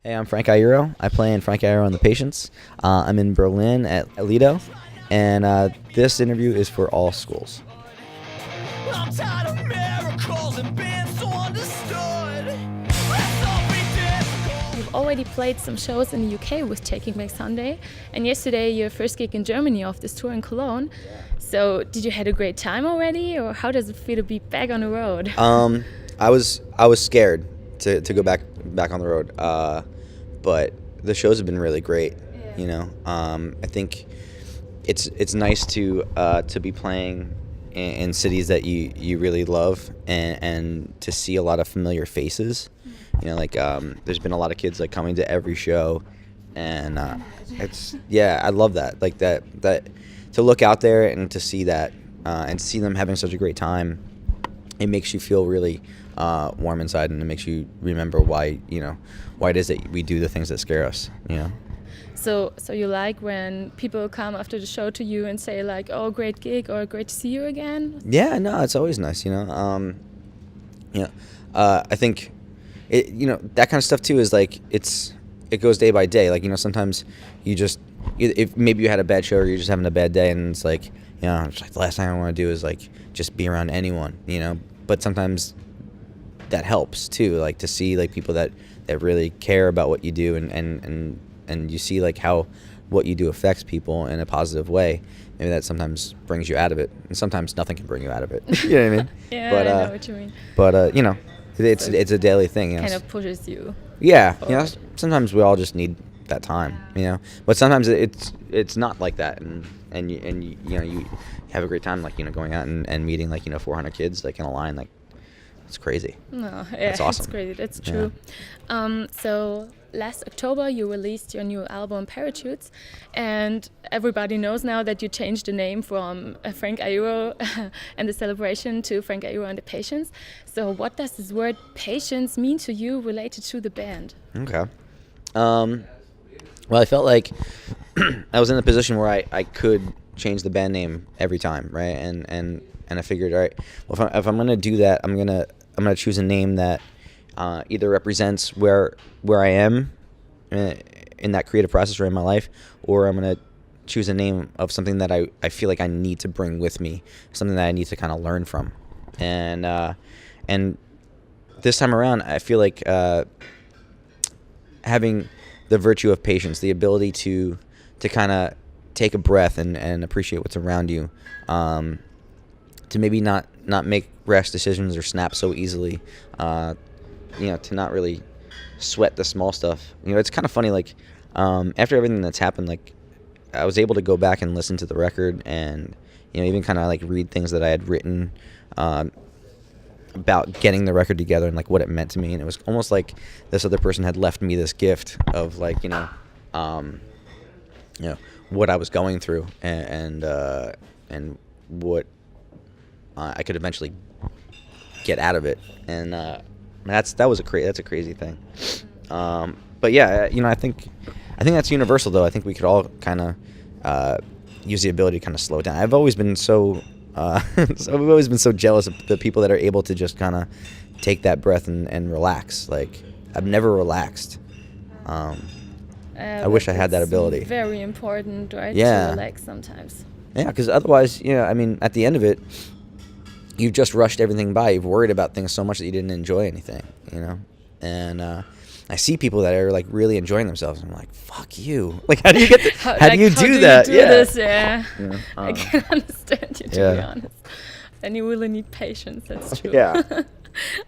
Hey, I'm Frank Iero. I play in Frank Iero and the Patients. I'm in Berlin at Lido, and this interview is for all schools. I'm tired of miracles and being so understood. You've already played some shows in the UK with Taking Back Sunday, and yesterday your first gig in Germany of this tour in Cologne. So did you had a great time already, or how does it feel to be back on the road? I was scared to go back on the road, but the shows have been really great. Yeah. You know, I think it's nice to be playing in cities that you really love, and to see a lot of familiar faces. You know, like there's been a lot of kids like coming to every show, and I love that. Like that to look out there and to see that, and see them having such a great time, it makes you feel really warm inside, and it makes you remember why it is that we do the things that scare us. You know. So you like when people come after the show to you and say like, "Oh, great gig," or "Great to see you again"? Yeah, no, it's always nice. I think that kind of stuff too is like it goes day by day. Like, sometimes if maybe you had a bad show or you're just having a bad day, and it's like, it's like the last thing I want to do is like just be around anyone, But sometimes that helps too, like to see like people that really care about what you do, and you see like how what you do affects people in a positive way. Maybe that sometimes brings you out of it, and sometimes nothing can bring you out of it. You know what I mean? Yeah, but, I know what you mean. But it's a daily thing. Kind of pushes you. Yeah, forward. Sometimes we all just need that time, But sometimes it's not like that, and you have a great time, like going out and meeting like 400 kids like in a line, like it's crazy. No, yeah, that's awesome. It's crazy. That's true. Yeah. So last October you released your new album Parachutes, and everybody knows now that you changed the name from Frank Iero and the Celebration to Frank Iero and the Patients. So what does this word patience mean to you related to the band? Okay. Well, I felt like I was in a position where I could change the band name every time, right? And I figured, all right, well, if I'm gonna do that, I'm gonna choose a name that either represents where I am in that creative process or in my life, or I'm gonna choose a name of something that I feel like I need to bring with me, something that I need to kind of learn from, and this time around, I feel like having the virtue of patience, the ability to kind of take a breath and appreciate what's around you, to maybe not make rash decisions or snap so easily, to not really sweat the small stuff. It's kind of funny, like after everything that's happened, like I was able to go back and listen to the record, and even kind of like read things that I had written about getting the record together and like what it meant to me. And it was almost like this other person had left me this gift of like what I was going through, and what I could eventually get out of it. And that's a crazy thing. But yeah, I think that's universal though. I think we could all kind of use the ability to kind of slow down. I've always been so jealous of the people that are able to just kind of take that breath and relax. Like I've never relaxed. I wish I had that ability. Very important, right? Yeah. To relax sometimes. Yeah, because otherwise, at the end of it, you've just rushed everything by. You've worried about things so much that you didn't enjoy anything, And I see people that are like really enjoying themselves. And I'm like, fuck you. Like, how do you get? How do you do that? You do this? Yeah. I Um, can understand you, to be honest. And you really need patience. That's true. Yeah.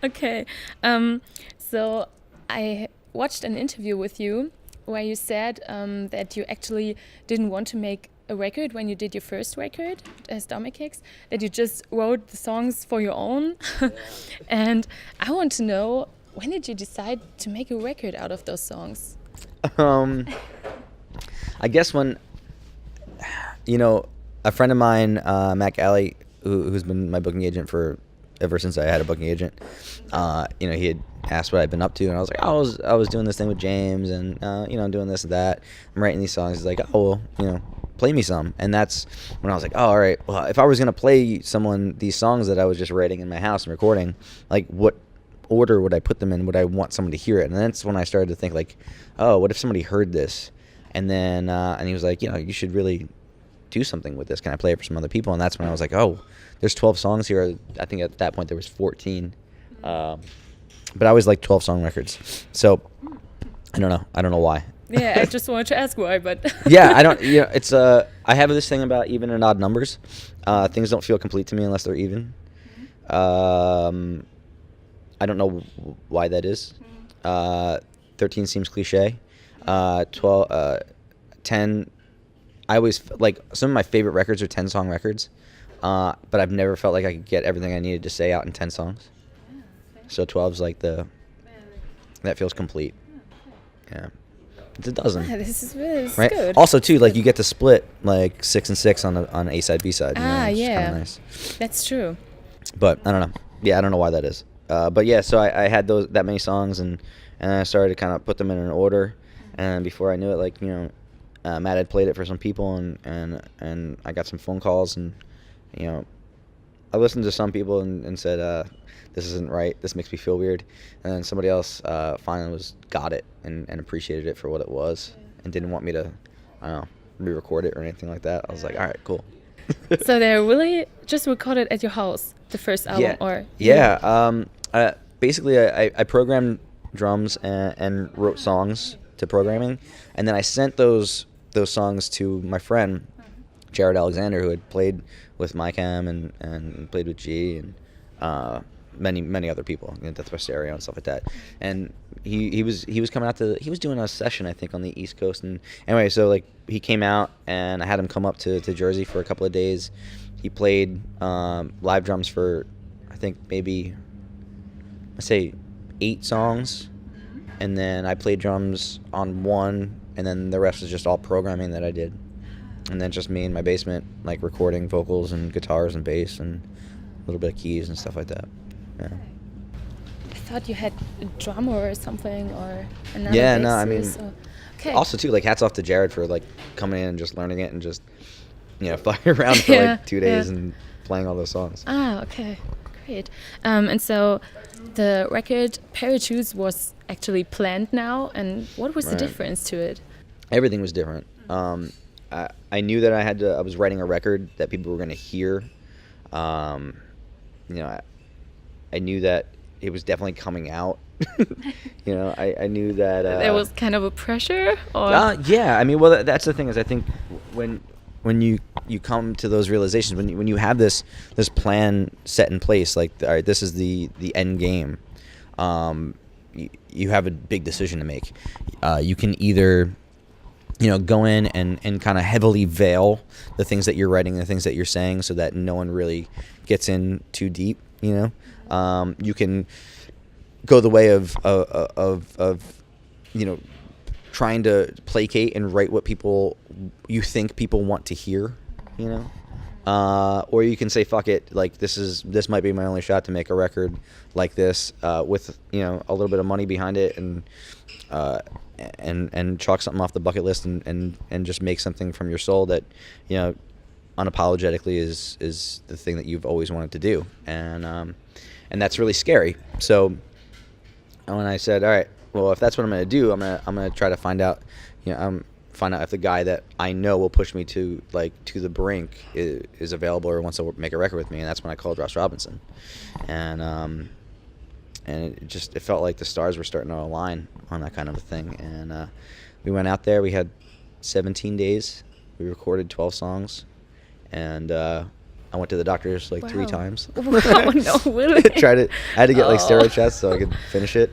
Okay. So I watched an interview with you where you said that you actually didn't want to make a record when you did your first record, Stomach Kicks, that you just wrote the songs for your own. And I want to know, when did you decide to make a record out of those songs? I guess when, a friend of mine, Matt Galley, who's been my booking agent ever since I had a booking agent, he had asked what I'd been up to, and I was like, I was doing this thing with James, and I'm doing this and that. I'm writing these songs. He's like, oh, well, play me some. And that's when I was like, oh, all right, well, if I was gonna play someone these songs that I was just writing in my house and recording, like what order would I put them in? Would I want someone to hear it? And that's when I started to think like, oh, what if somebody heard this? And then and he was like, you should really do something with this. Can I play it for some other people? And that's when I was like, oh, there's 12 songs here. I think at that point there was 14. But I always liked 12 song records. So I don't know why. Yeah, I just wanted to ask why, but Yeah, I don't. It's I have this thing about even and odd numbers. Things don't feel complete to me unless they're even. I don't know why that is. 13 seems cliche. 12, 10. I always like some of my favorite records are 10 song records, but I've never felt like I could get everything I needed to say out in 10 songs. So 12's like that feels complete. Yeah. It's a dozen. This is right? good. Also, too, like you get to split like 6 and 6 on A side, B side. Which is kinda nice. That's true. But I don't know. Yeah, I don't know why that is. But yeah, so I had that many songs, and I started to kind of put them in an order. And before I knew it, like Matt had played it for some people, and I got some phone calls, and I listened to some people and said, this isn't right. This makes me feel weird. And then somebody else finally got it and appreciated it for what it was, and didn't want me to, I don't know, re-record it or anything like that. I was like, all right, cool. So they really just recorded at your house, the first album, or? Yeah. Basically, I programmed drums and wrote songs to programming, and then I sent those songs to my friend Jared Alexander, who had played with MyCam and played with G and many other people, Death by Stereo and stuff like that. And he was coming out he was doing a session, I think, on the East Coast. And anyway, so like he came out, and I had him come up to Jersey for a couple of days. He played live drums for, I think, maybe, let's say 8 songs, and then I played drums on 1, and then the rest was just all programming that I did. And then just me in my basement, like recording vocals and guitars and bass and a little bit of keys and stuff like that. Yeah. I thought you had a drummer or something, or another Yeah, no, I bassist, mean, or... Okay. Also too, like hats off to Jared for like coming in and just learning it and just flying around for like 2 days and playing all those songs. Okay, great. And so the record Parachutes was actually planned now, and what was the difference to it? Everything was different. I knew that I was writing a record that people were going to hear. I knew that it was definitely coming out. I knew that There was kind of a pressure, or yeah. I mean, well, that's the thing is I think when you come to those realizations, when you have this plan set in place, like, all right, this is the end game. You have a big decision to make. You can either go in and kind of heavily veil the things that you're writing, the things that you're saying, so that no one really gets in too deep. You can go the way of trying to placate and write what you think people want to hear, or you can say, fuck it, like this might be my only shot to make a record like this, with a little bit of money behind it, and chalk something off the bucket list and just make something from your soul that unapologetically is the thing that you've always wanted to do, and that's really scary. So when I said, all right, well, if that's what I'm going to do, I'm gonna try to find out if the guy that I know will push me to the brink is available or wants to make a record with me, and that's when I called Ross Robinson, and it felt like the stars were starting to align on that kind of a thing, and we went out there. We had 17 days. We recorded 12 songs, and I went to the doctors 3 times. Wow, no, really? I had to get steroid shots so I could finish it.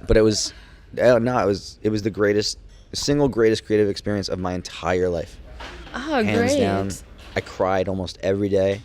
But it was the single greatest creative experience of my entire life. Oh, Hands great. down. I cried almost every day.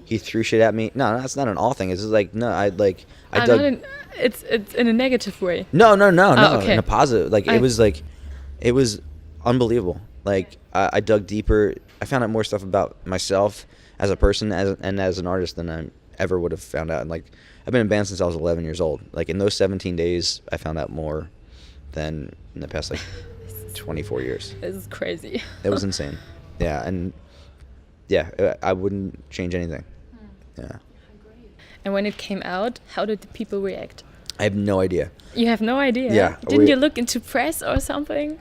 He threw shit at me. No, that's not an all thing. It's just It's in a negative way. No. Okay. In a positive. It was unbelievable. I dug deeper. I found out more stuff about myself as a person and as an artist than I ever would have found out. And I've been in band since I was 11 years old. In those 17 days, I found out more than in the past 24 years. This is crazy. It was insane. Yeah, and yeah, I wouldn't change anything. Yeah. And when it came out, how did the people react? I have no idea. You have no idea? Yeah, Didn't you look into press or something?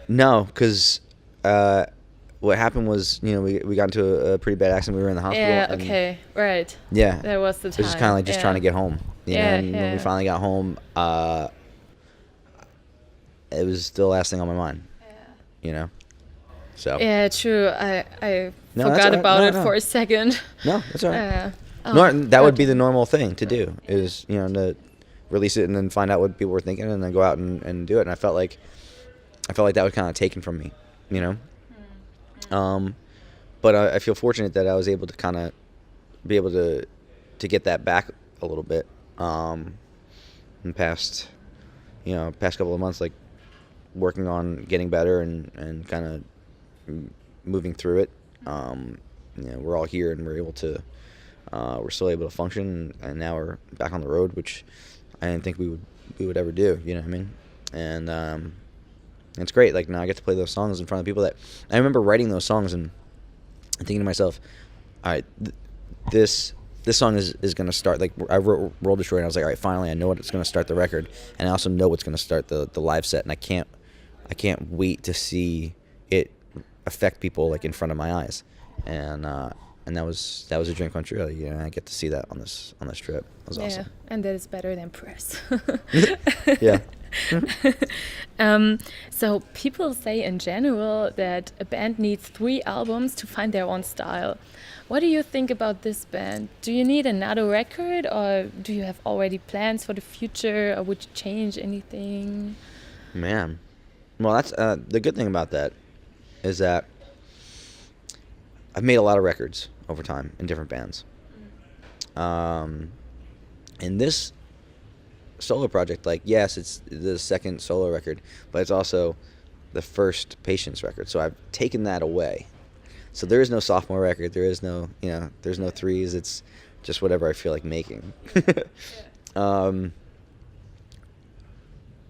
No, because what happened was, we got into a pretty bad accident. We were in the hospital. Yeah, okay, right. Yeah. That was the time. It was just kind of like trying to get home. And when we finally got home, it was the last thing on my mind. Yeah. So. Yeah, true. I No, forgot that's all right. about No, it no. for a second. No, that's all right. That would be the normal thing to do, is, to release it and then find out what people were thinking and then go out and do it. And I felt like that was kind of taken from me, But I feel fortunate that I was able to kind of be able to get that back a little bit in the past couple of months, like working on getting better and kind of moving through it. We're all here and we're still able to function, and now we're back on the road, which I didn't think we would ever do. You know what I mean? And it's great. Like, now I get to play those songs in front of people that I remember writing those songs and thinking to myself, all right, this song is going to start. Like, I wrote World Destroyer, and I was like, all right, finally, I know what's going to start the record, and I also know what's going to start the live set, and I can't wait to see it affect people, like, in front of my eyes, and that was a dream come true. I get to see that on this trip. That was awesome. Yeah, and that is better than press. Yeah. So people say in general that a band needs 3 albums to find their own style. What do you think about this band? Do you need another record, or do you have already plans for the future, or would you change anything? Man, well, that's the good thing about that is that I've made a lot of records over time in different bands. And this solo project, like, yes, it's the second solo record, but it's also the first Patience record. So I've taken that away. So there is no sophomore record. There is no, there's no 3s. It's just whatever I feel like making.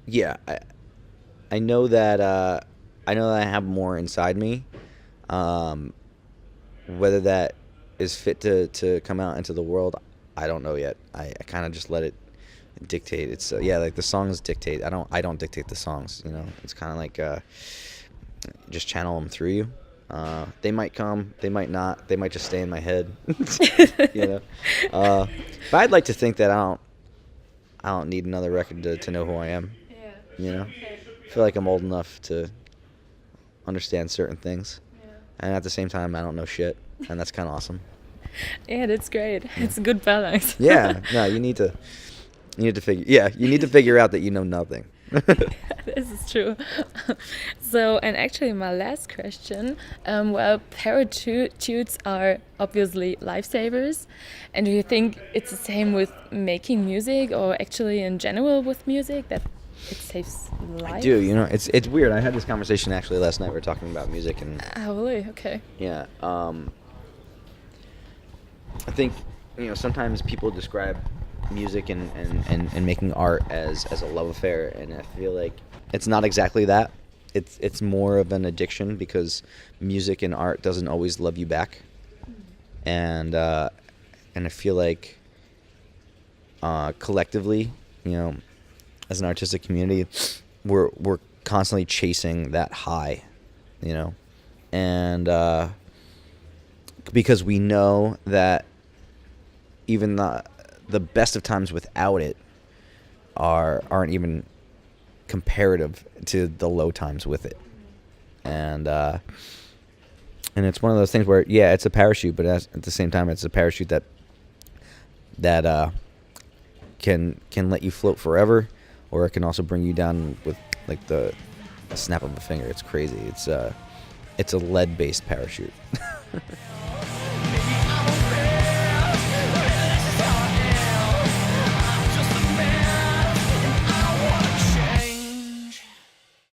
Yeah, I know that I have more inside me. Whether that is fit to come out into the world, I don't know yet. I kind of just let it dictate. It's like the songs dictate. I don't dictate the songs. It's kind of like just channel them through you. They might come, they might not. They might just stay in my head. But I'd like to think that I don't need another record to know who I am. I feel like I'm old enough to understand certain things, and at the same time, I don't know shit, and that's kind of awesome. Yeah, that's great. It's a good balance. Yeah, no, you need to figure out that you know nothing. This is true. So, and actually my last question, parachutes are obviously lifesavers, and do you think it's the same with making music, or actually in general with music, that it saves lives? I do. It's weird. I had this conversation actually last night. We were talking about music, and Oh, really? Okay. yeah, I think sometimes people describe music and making art as a love affair, and I feel like it's not exactly that. It's more of an addiction, because music and art doesn't always love you back, and I feel like collectively, as an artistic community, we're constantly chasing that high, and because we know that even the best of times without it aren't even comparative to the low times with it, and it's one of those things where it's a parachute, but at the same time it's a parachute that can let you float forever, or it can also bring you down with like the snap of a finger. It's crazy. It's a lead-based parachute.